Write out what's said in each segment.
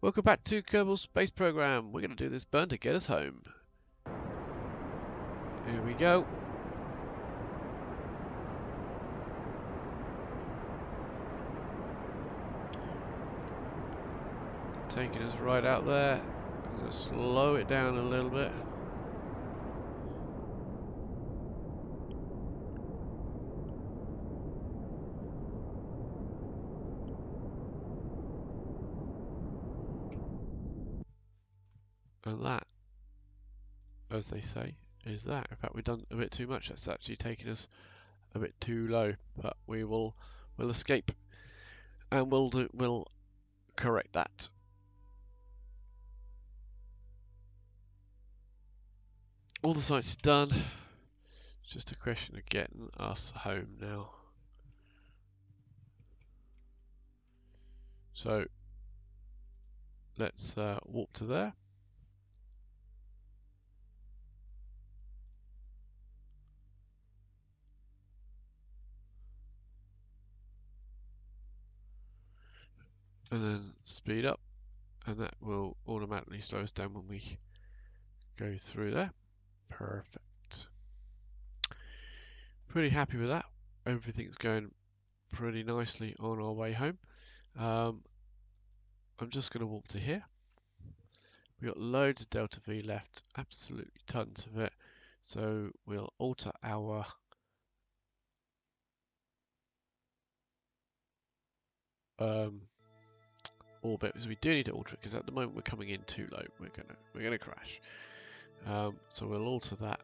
Welcome back to Kerbal Space Program. We're going to do this burn to get us home. Here we go. Taking us right out there. I'm going to slow it down a little bit. And that, as they say, is that. In fact, we've done a bit too much. That's actually taken us a bit too low. But we'll escape, and we'll correct that. All the sites are done. It's just a question of getting us home now. So let's walk to there. And then speed up, and that will automatically slow us down when we go through there. Perfect. Pretty happy with that. Everything's going pretty nicely on our way home. I'm just going to walk to here. We've got loads of delta V left, absolutely tons of it. So we'll alter our orbit, because we do need to alter it, because at the moment we're coming in too low. We're gonna crash. So we'll alter that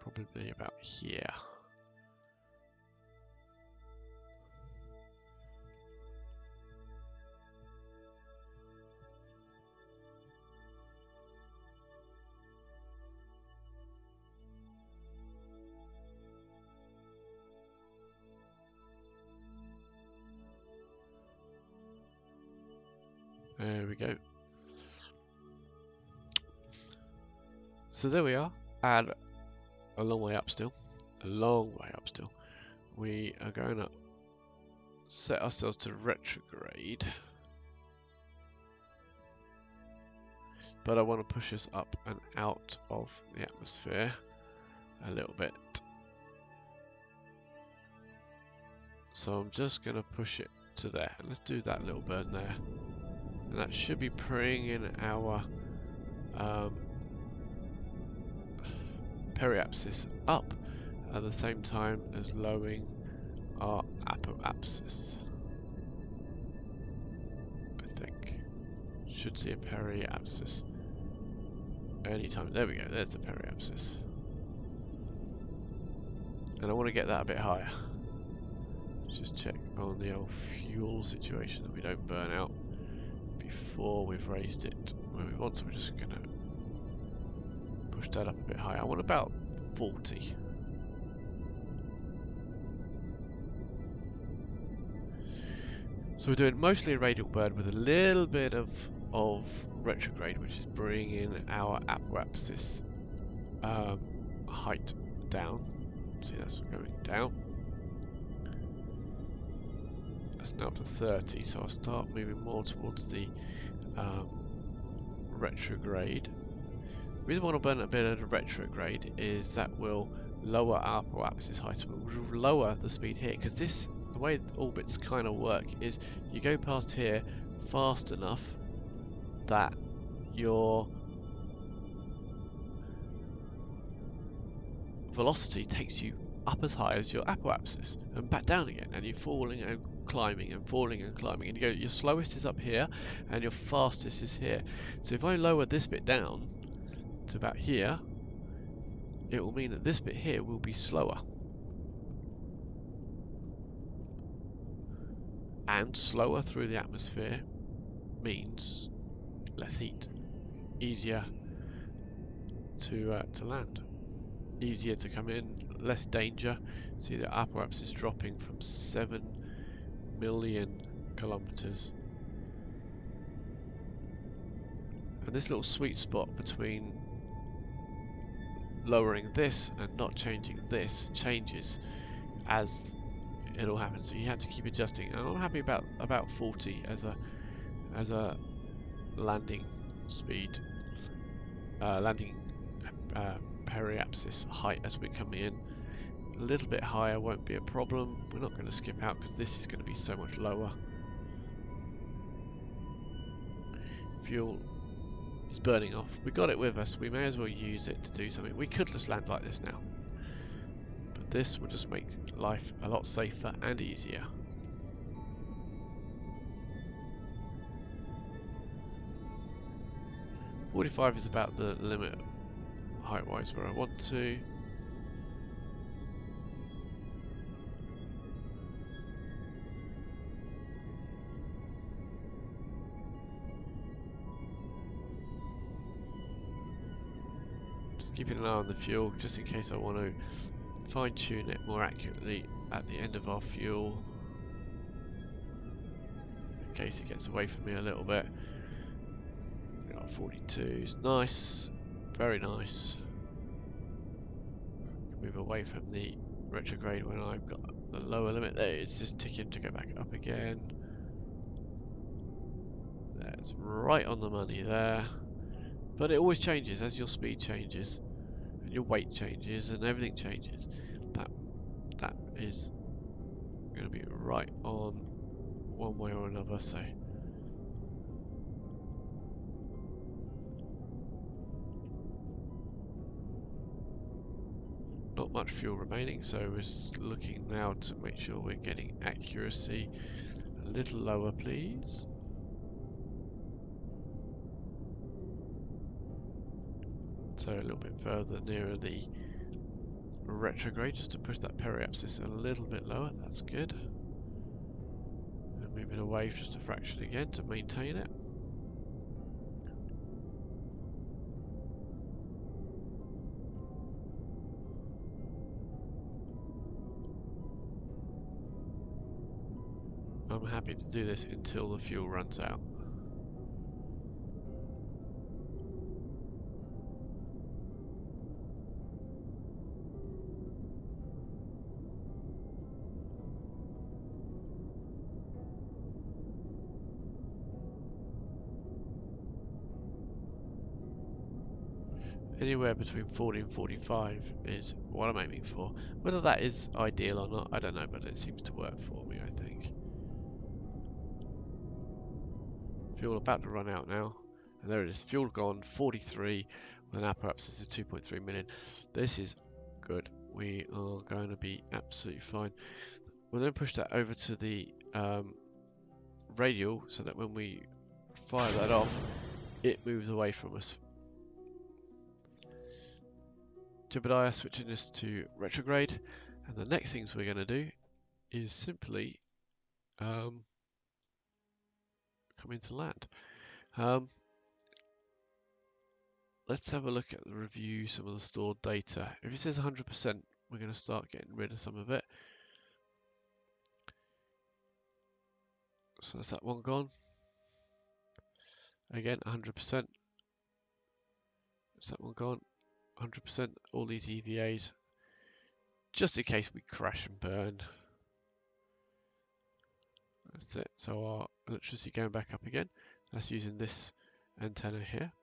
probably about here. There we go. So there we are, and a long way up still. A long way up still. We are going to set ourselves to retrograde. But I want to push us up and out of the atmosphere a little bit. So I'm just going to push it to there. And let's do that little burn there. And that should be bringing our periapsis up at the same time as lowering our apoapsis. I think. Should see a periapsis anytime. There we go, there's the periapsis. And I want to get that a bit higher. Just check on the old fuel situation that we don't burn out before we've raised it where we want. So we're just going to push that up a bit higher. I want about 40. So we're doing mostly a radial burn with a little bit of retrograde, which is bringing our apoapsis height down. See, that's going down. That's now up to 30, so I'll start moving more towards the retrograde. The reason I want to burn a bit of the retrograde is that will lower our apoapsis height. So we'll lower the speed here, because this, the way orbits kind of work is you go past here fast enough that your velocity takes you up as high as your apoapsis and back down again, and you're falling and climbing and falling and climbing, and you go, your slowest is up here and your fastest is here. So if I lower this bit down to about here, it will mean that this bit here will be slower. And slower through the atmosphere means less heat, easier to land, easier to come in, less danger. See, the apoapsis is dropping from 7 million kilometers, and this little sweet spot between lowering this and not changing this changes as it all happens. So you have to keep adjusting. And I'm happy about 40 as a landing speed, landing periapsis height as we're coming in. A little bit higher won't be a problem. We're not going to skip out because this is going to be so much lower. Fuel is burning off. We got it with us. We may as well use it to do something. We could just land like this now, but this will just make life a lot safer and easier. .45 is about the limit height-wise where I want to. Just keeping an eye on the fuel, just in case I want to fine-tune it more accurately at the end of our fuel. In case it gets away from me a little bit. We got 42s, nice, very nice. Move away from the retrograde when I've got the lower limit. There, it's just ticking to go back up again. That's right on the money there. But it always changes as your speed changes and your weight changes and everything changes. That is going to be right on one way or another. So not much fuel remaining, so we're looking now to make sure we're getting accuracy a little lower, please. So a little bit further nearer the retrograde, just to push that periapsis a little bit lower. That's good. And moving away just a fraction again to maintain it. I'm happy to do this until the fuel runs out. Anywhere between 40 and 45 is what I'm aiming for. Whether that is ideal or not, I don't know, but it seems to work for me, I think. Fuel about to run out now. And there it is, fuel gone, 43, with an apparatus of 2.3 million. This is good. We are going to be absolutely fine. We'll then push that over to the radial, so that when we fire that off, it moves away from us. Jebediah switching this to retrograde, and the next things we're going to do is simply come into land. Let's have a look at the review, some of the stored data. If it says 100%, we're going to start getting rid of some of it. So that's that one gone. Again, 100%. That's that one gone. 100%. All these EVAs, just in case we crash and burn. That's it. So our electricity going back up again. That's using this antenna here.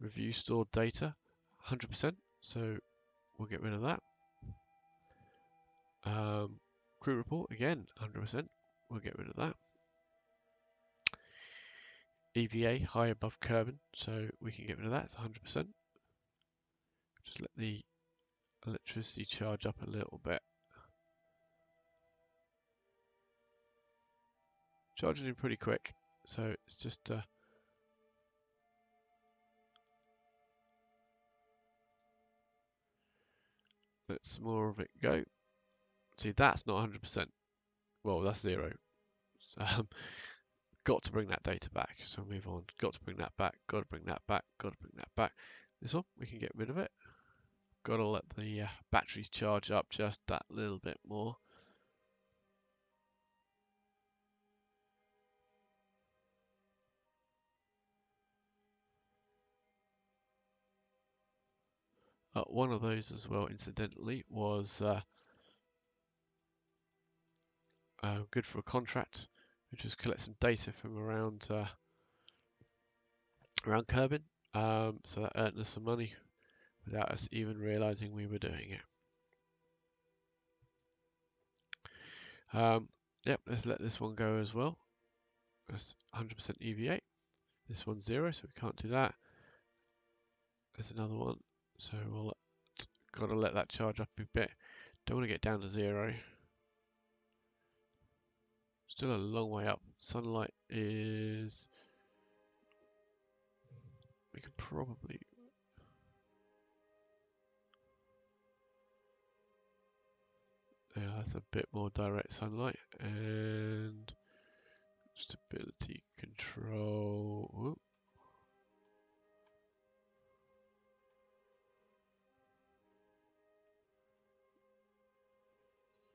Review stored data, 100%. So we'll get rid of that. Crew report again, 100%. We'll get rid of that. EVA high above Kerbal, so we can get rid of that. It's 100%. Just let the electricity charge up a little bit. Charging in pretty quick, so it's just let some more of it go. See, that's not 100%. Well, that's 0. Got to bring that data back. So move on. Got to bring that back. Got to bring that back. Got to bring that back. This one, we can get rid of it. Got to let the batteries charge up just that little bit more. One of those as well, incidentally, was good for a contract, which was collect some data from around around Kerbin. So that earned us some money without us even realizing we were doing it. Yep, let's let this one go as well. That's 100% EVA. This one's 0, so we can't do that. There's another one, so we'll gotta let that charge up a bit. Don't want to get down to 0. Still a long way up. Sunlight is... we can probably... yeah, that's a bit more direct sunlight. And stability control. Whoop.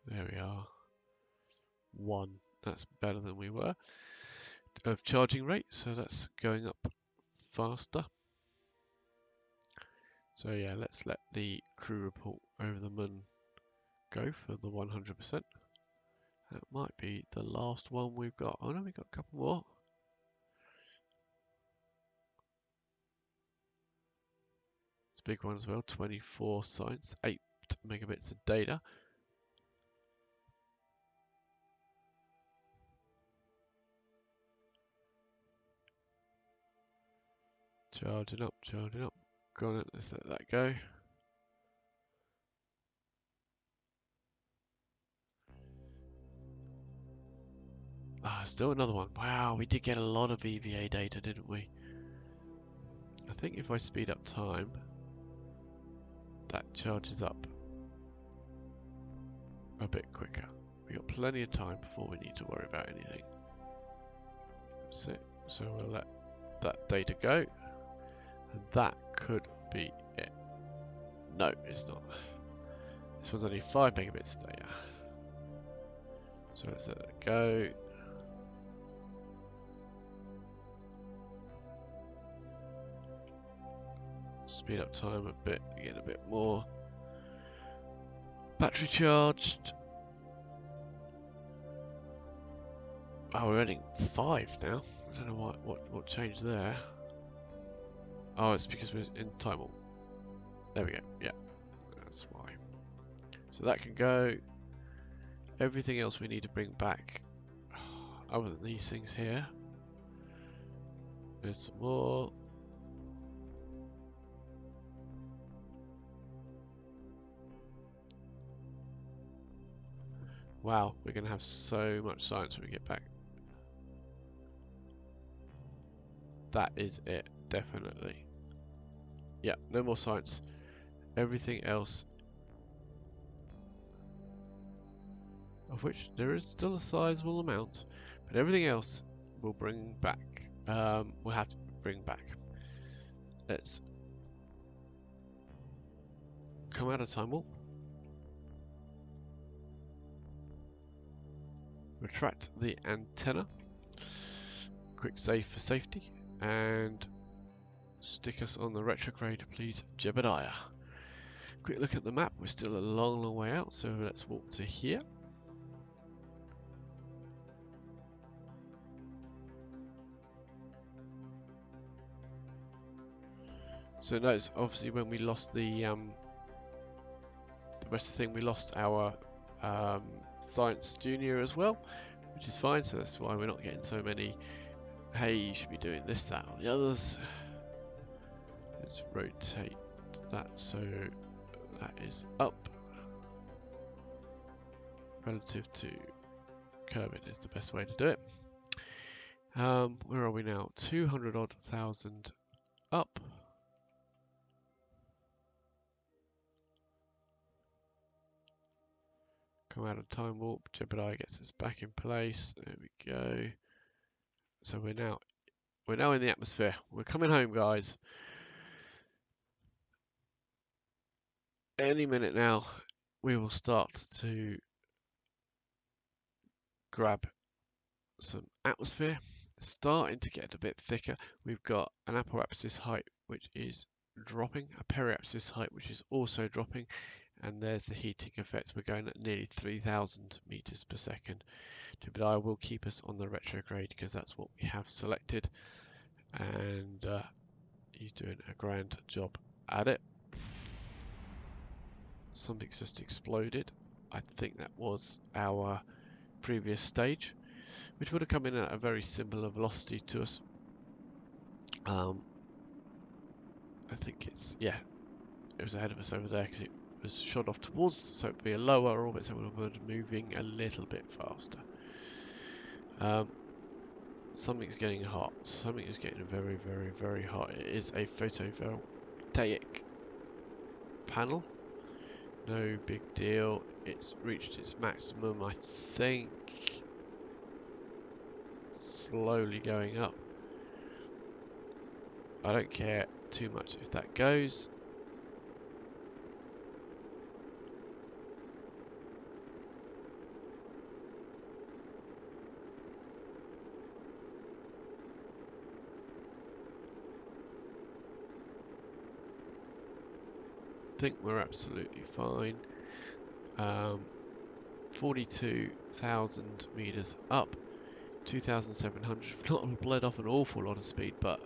There we are. 1. That's better than we were. Of charging rate, so that's going up faster. So yeah, let's let the crew report over the moon go for the 100%. That might be the last one we've got. Oh no, we've got a couple more. It's a big one as well, 24 science, 8 megabits of data. Charging up, charging up. Go on, let's let that go. Ah, still another one. Wow, we did get a lot of EVA data, didn't we? I think if I speed up time, that charges up a bit quicker. We got plenty of time before we need to worry about anything. That's it. So we'll let that data go. And that could be it. No, it's not. This one's only 5 megabits of data. So let's let it go. Speed up time a bit, get a bit more. Battery charged. Oh, we're running 5 now. I don't know what changed there. Oh, it's because we're in time warp. There we go. Yeah, that's why. So that can go. Everything else we need to bring back, other than these things here. There's some more. Wow, we're going to have so much science when we get back. That is it, definitely. Yeah, no more science. Everything else, of which there is still a sizable amount, but everything else we'll bring back. We'll have to bring back. Let's come out of time warp. Retract the antenna. Quick save for safety. And stick us on the retrograde, please, Jebediah. Quick look at the map. We're still a long, long way out, so let's walk to here. So notice, obviously, when we lost the rest of the thing, we lost our Science Junior as well, which is fine. So that's why we're not getting so many. Hey, you should be doing this, that, or the others. Let's rotate that so that is up relative to Kerbin is the best way to do it. Where are we now? 200 odd thousand up. Come out of time warp. Jebediah gets us back in place. There we go. So we're now in the atmosphere. We're coming home, guys. Any minute now, we will start to grab some atmosphere. It's starting to get a bit thicker. We've got an apoapsis height which is dropping, a periapsis height which is also dropping, and there's the heating effect. We're going at nearly 3,000 meters per second. But I will keep us on the retrograde because that's what we have selected, and He's doing a grand job at it. Something's just exploded. I think that was our previous stage, which would have come in at a very similar velocity to us. I think it's, yeah, it was ahead of us over there because it was shot off towards, so it'd be a lower orbit, so we're moving a little bit faster. Something's getting hot. Something is getting very, very, very hot. It is a photovoltaic panel. No big deal. It's reached its maximum, I think. Slowly going up. I don't care too much if that goes. I think we're absolutely fine. 42,000 meters up, 2,700. We've not bled off an awful lot of speed, but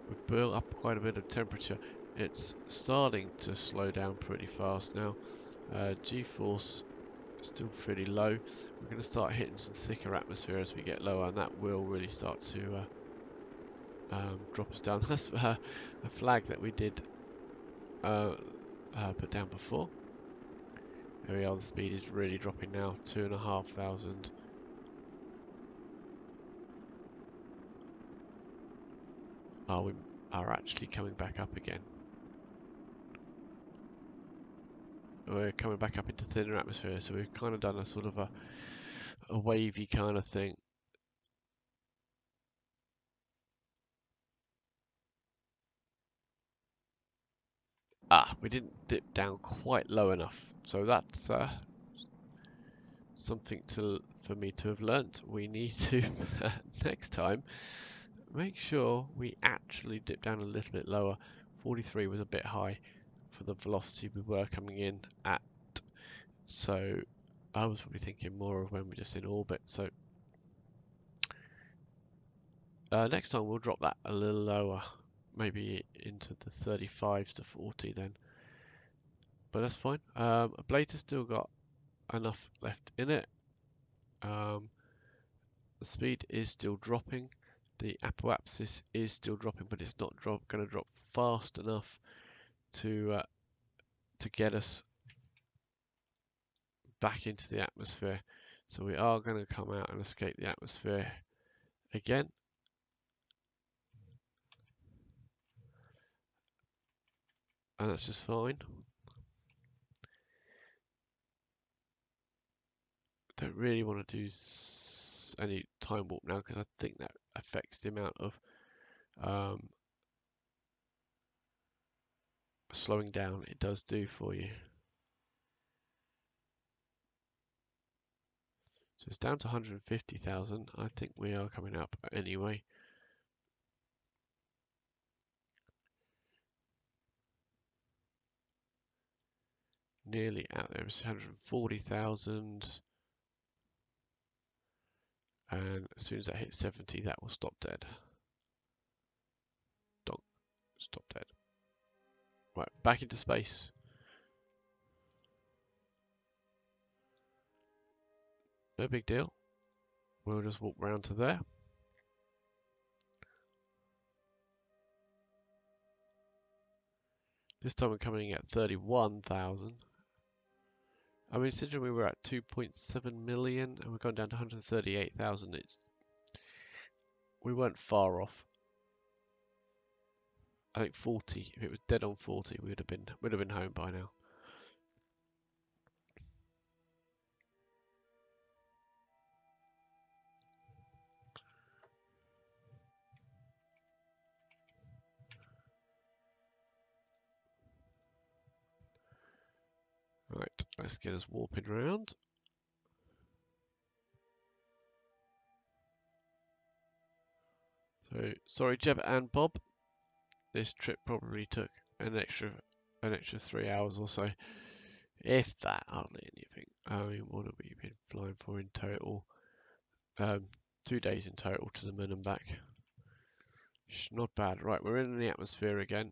we've built up quite a bit of temperature. It's starting to slow down pretty fast now. G-force still pretty low. We're going to start hitting some thicker atmosphere as we get lower, and that will really start to drop us down. That's a flag that we did put down before. There we are, the speed is really dropping now, 2,500. Oh, we are actually coming back up again. We're coming back up into thinner atmosphere, so we've kind of done a sort of a wavy kind of thing. We didn't dip down quite low enough, so that's something for me to have learnt. We need to next time make sure we actually dip down a little bit lower. 43 was a bit high for the velocity we were coming in at, so I was probably thinking more of when we're just in orbit. So next time we'll drop that a little lower, maybe into the 35s to 40 then, but that's fine. Blade has still got enough left in it. The speed is still dropping, the apoapsis is still dropping, but it's not going to drop fast enough to get us back into the atmosphere. So we are going to come out and escape the atmosphere again. And that's just fine. Don't really want to do any time warp now because I think that affects the amount of slowing down it does do for you. So it's down to 150,000. I think we are coming up anyway. Nearly out there. It's 140,000. And as soon as that hits 70, that will stop dead. Donk. Stop dead. Right, back into space. No big deal. We'll just walk round to there. This time we're coming in at 31,000. I mean, considering we were at 2.7 million and we're going down to 138,000, we weren't far off. I think 40. If it was dead on 40, we would have been home by now. Right, let's get us warping around. So, sorry Jeb and Bob, this trip probably took an extra 3 hours or so, if that, hardly anything. I mean, what have we been flying for in total? 2 days in total to the moon and back. Not bad. Right, we're in the atmosphere again.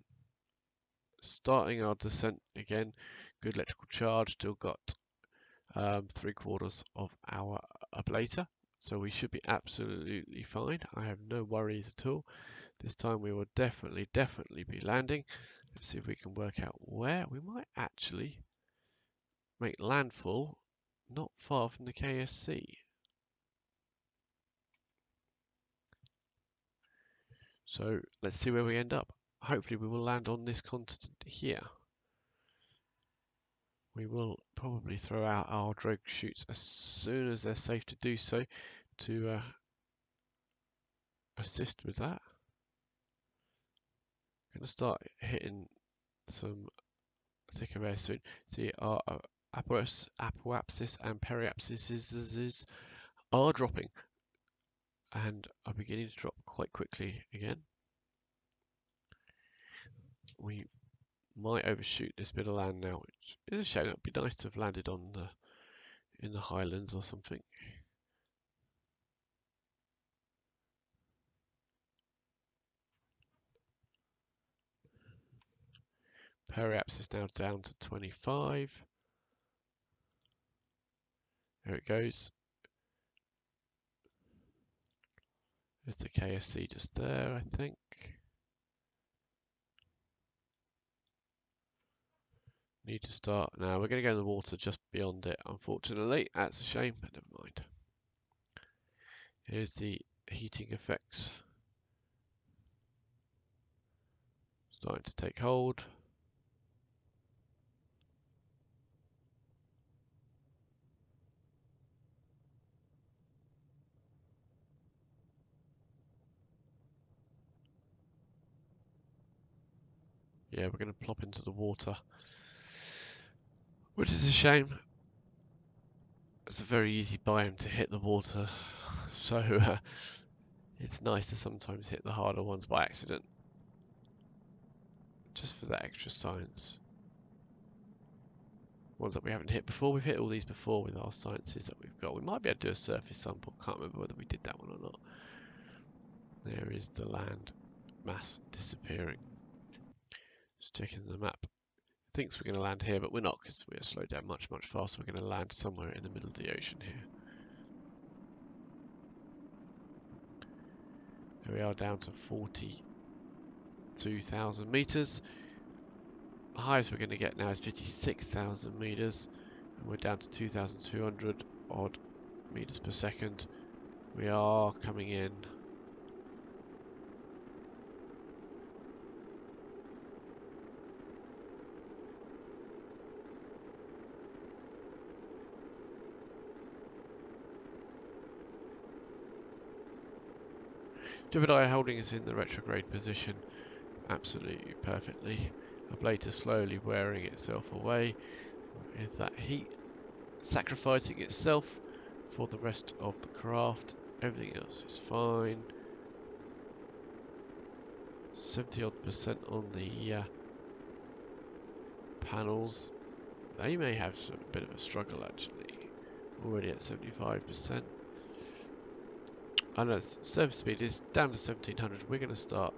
Starting our descent again. Good electrical charge. Still got 3/4 of our ablator. So we should be absolutely fine. I have no worries at all. This time we will definitely be landing. Let's see if we can work out where. We might actually make landfall not far from the KSC. So let's see where we end up. Hopefully we will land on this continent here. We will probably throw out our drogue chutes as soon as they're safe to do so to assist with that. I'm going to start hitting some thicker air soon. See, our apoapsis and periapsis are dropping and are beginning to drop quite quickly again. We might overshoot this bit of land now, which is a shame. It would be nice to have landed on in the highlands or something. Periapsis now down to 25. There it goes. There's the KSC just there, I think. Need to start now. We're going to go in the water just beyond it, unfortunately. That's a shame, but never mind. Here's the heating effects starting to take hold. Yeah, we're going to plop into the water, which is a shame. It's a very easy biome to hit the water, so it's nice to sometimes hit the harder ones by accident, just for that extra science. Ones that we haven't hit before. We've hit all these before with our sciences that we've got. We might be able to do a surface sample. Can't remember whether we did that one or not. There is the land mass disappearing. Just checking the map. Thinks we're going to land here, but we're not, because we're slowed down much faster. We're going to land somewhere in the middle of the ocean here. There we are, down to 42,000 meters. The highest we're going to get now is 56,000 meters, and we're down to 2,200 odd meters per second. We are coming in. Jebediah holding us in the retrograde position absolutely perfectly. Ablator slowly wearing itself away with that heat, sacrificing itself for the rest of the craft. Everything else is fine. 70% on the panels. They may have a bit of a struggle actually. Already at 75%. I know surface speed is down to 1700. We're going to start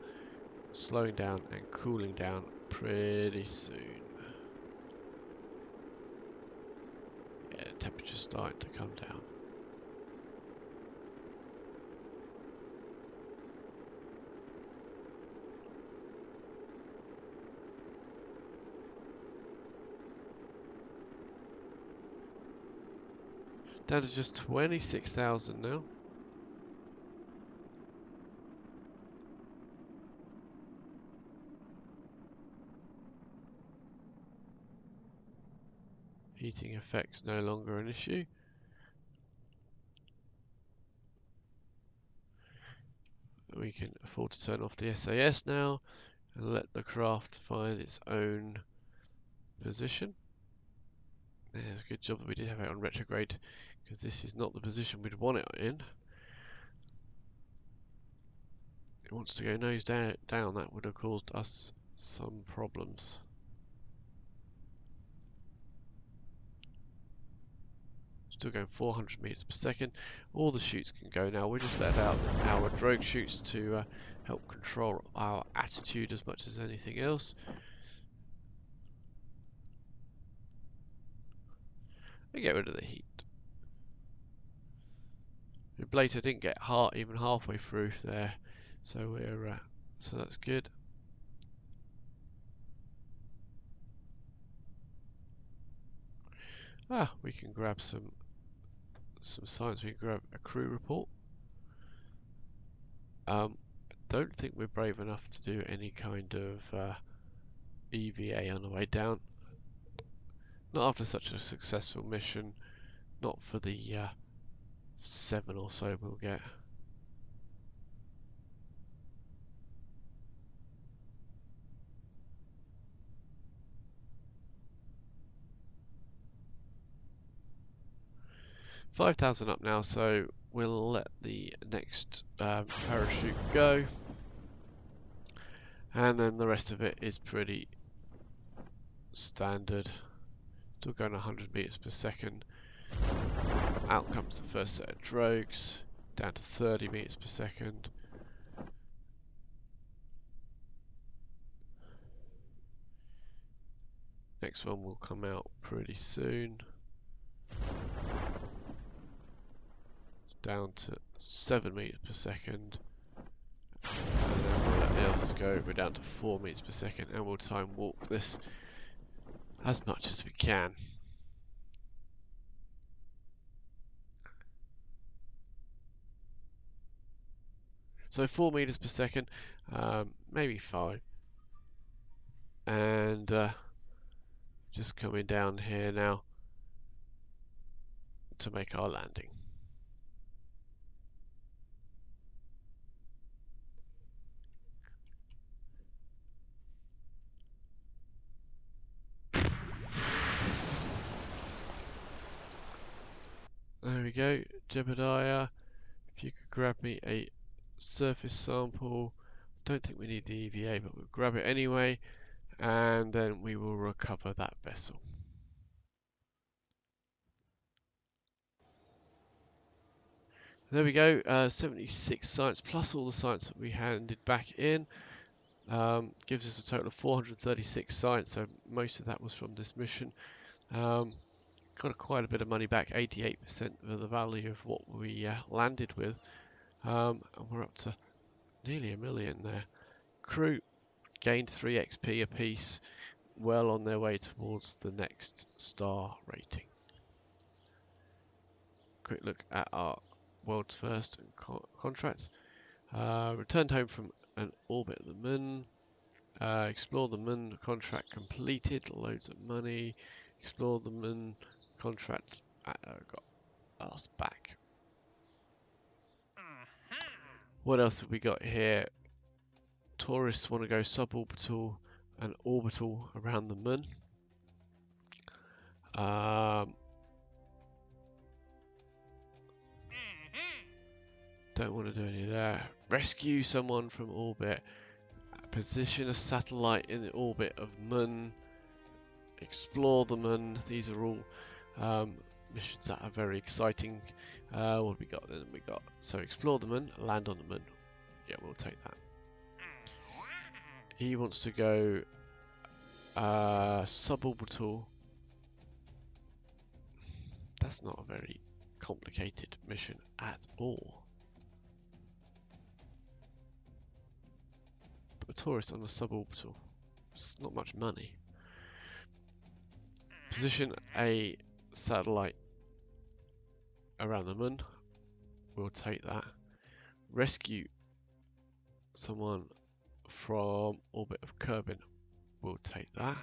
slowing down and cooling down pretty soon. Yeah, the temperature's starting to come down. Down to just 26,000 now. Heating effects no longer an issue. We can afford to turn off the SAS now and let the craft find its own position. There's a good job that we did have it on retrograde, because this is not the position we'd want it in. It wants to go nose down. That would have caused us some problems. Still going 400 meters per second. All the chutes can go now. We just let out our drogue chutes to help control our attitude as much as anything else. And get rid of the heat. The blader didn't get even halfway through there, so we're so that's good. We can grab some science. We can grab a crew report. Don't think we're brave enough to do any kind of EVA on the way down. Not after such a successful mission. Not for the 7 or so we'll get. $5,000 up now, so we'll let the next parachute go, and then the rest of it is pretty standard. Still going 100 meters per second. Out comes the first set of drogues, down to 30 meters per second. Next one will come out pretty soon. Down to 7 meters per second, and then we'll let the others go. We're down to 4 meters per second, and we'll time walk this as much as we can. So 4 meters per second, maybe 5, and just coming down here now to make our landing. There we go, Jebediah. If you could grab me a surface sample. Don't think we need the EVA, but we'll grab it anyway, and then we will recover that vessel. There we go, 76 science plus all the science that we handed back in. Gives us a total of 436 science, so most of that was from this mission. Got quite a bit of money back, 88% of the value of what we landed with, and we're up to nearly $1 million there. Crew gained 3 XP apiece, well on their way towards the next star rating. Quick look at our world's first contracts. Returned home from an orbit of the moon. Explore the moon contract completed, loads of money. Explore the moon contract, got asked back. What else have we got here? Tourists want to go suborbital and orbital around the moon. Don't want to do any of that. Rescue someone from orbit. Position a satellite in the orbit of moon. Explore the moon. These are all missions that are very exciting. What have we got then? We got so explore the moon, land on the moon. Yeah, we'll take that. He wants to go suborbital. That's not a very complicated mission at all. But a tourist on a suborbital, it's not much money. Position a satellite around the moon. We'll take that. Rescue someone from orbit of Kerbin. We'll take that.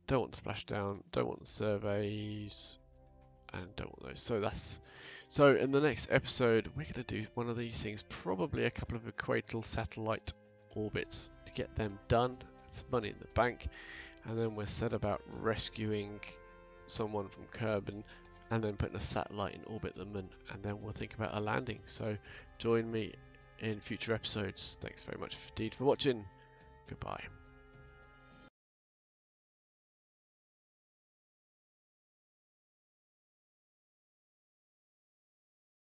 Don't want to splashdown. Don't want the surveys, and don't want those. So in the next episode, we're going to do one of these things. Probably a couple of equatorial satellite orbits to get them done. It's money in the bank. And then we're set about rescuing someone from Kerbin and then putting a satellite in orbit the moon, and then we'll think about a landing. So join me in future episodes. Thanks very much indeed for watching. Goodbye.